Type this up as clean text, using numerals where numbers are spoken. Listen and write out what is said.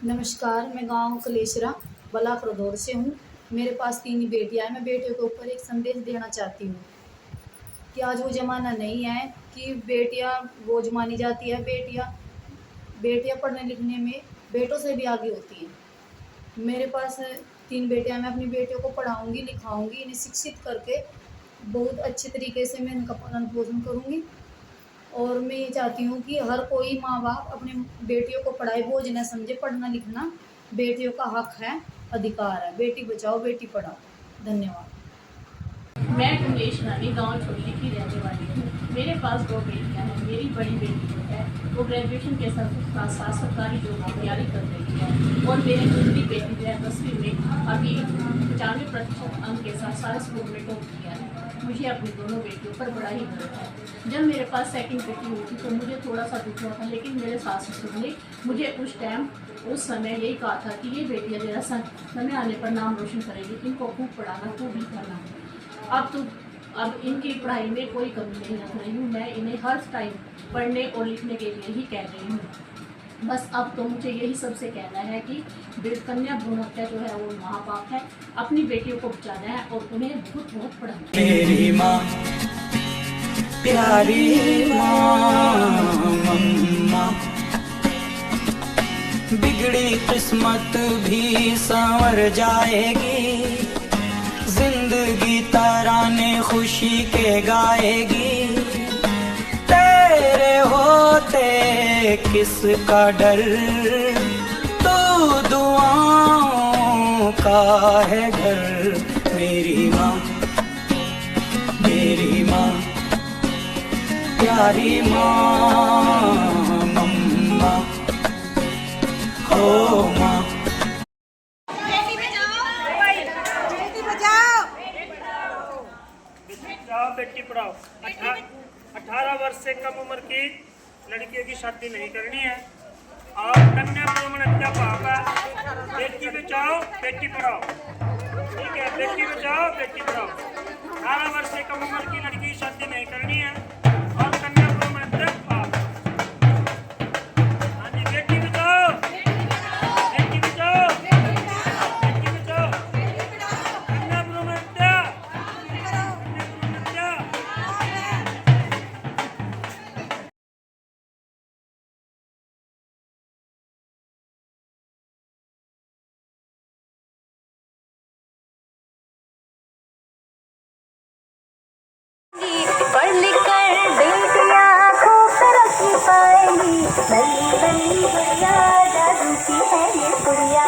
नमस्कार, मैं गांव कलेसरा ब्लॉक रदौर से हूँ। मेरे पास 3 बेटियां हैं। मैं बेटियों के ऊपर एक संदेश देना चाहती हूँ कि आज वो ज़माना नहीं है कि बेटियां बोझ मानी जाती है। बेटियां पढ़ने लिखने में बेटों से भी आगे होती हैं। मेरे पास 3 बेटियां हैं। मैं अपनी बेटियों को पढ़ाऊँगी, लिखाऊँगी, इन्हें शिक्षित करके बहुत अच्छे तरीके से मैं इनका पालन-पोषण करूँगी। और मैं ये चाहती हूँ कि हर कोई माँ-बाप अपनी बेटियों को पढ़ाए, बोझ ना समझे। पढ़ना लिखना बेटियों का हक है, अधिकार है। बेटी बचाओ, बेटी पढ़ाओ। धन्यवाद। मैं कमलेश रानी गाँव छोटी की रहने वाली हूँ। मेरे पास 2 बेटियाँ हैं। मेरी बड़ी बेटी जो है वो ग्रेजुएशन के साथ साथ सरकारी जॉब की तैयारी कर रही है और मेरी दूसरी बेटी जो है 10वीं में अभी 95% अंक के साथ सारे स्कूल में टॉप किया है। मुझे अपनी दोनों बेटियों पर बड़ा ही गर्व है। जब मेरे पास सेकंड बेटी हुई थी तो मुझे थोड़ा सा दुख हुआ था, लेकिन मेरे सास ससुर ने मुझे उस समय यही कहा था कि ये बेटियाँ जरा समय आने पर नाम रोशन करेगी, इनको खूब पढ़ाना, खूब ही करना। अब इनकी पढ़ाई में कोई कमी नहीं रख रही हूँ। मैं इन्हें हर टाइम पढ़ने और लिखने के लिए ही कह रही हूँ। बस अब तो मुझे यही सबसे कहना है कि कन्या भ्रूण हत्या जो है वो महापाप है। अपनी बेटियों को बचाना है और उन्हें बहुत बहुत पढ़ाना है। मेरी माँ, प्यारी माँ, बिगड़ी किस्मत भी संवर जाएगी, जिंदगी तराने खुशी के गाएगी। तेरे होते किसका डर, तू दुआओं का है घर। मेरी माँ, प्यारी माँ, मम्मा हो माँ। बेटी पढ़ाओ। 18 वर्ष से कम उम्र की लड़कियों की शादी नहीं करनी है और कन्या भ्रूण हत्या पाप है। बेटी बचाओ, बेटी पढ़ाओ। ठीक है, बेटी बचाओ, बेटी पढ़ाओ। 18 वर्ष से कम उम्र की लड़की की शादी नहीं करनी है और कन्या भ्रूण हत्या पाप है। हाँ जी, बेटी बचाओ, बेटी बचाओ, बेटी बचाओ। कन्या भ्रूण हत्या, पढ़ लिख कर बेटियां खूब तरक्की पाएंगी। नई नई दुनिया जादू की है ये गुड़िया।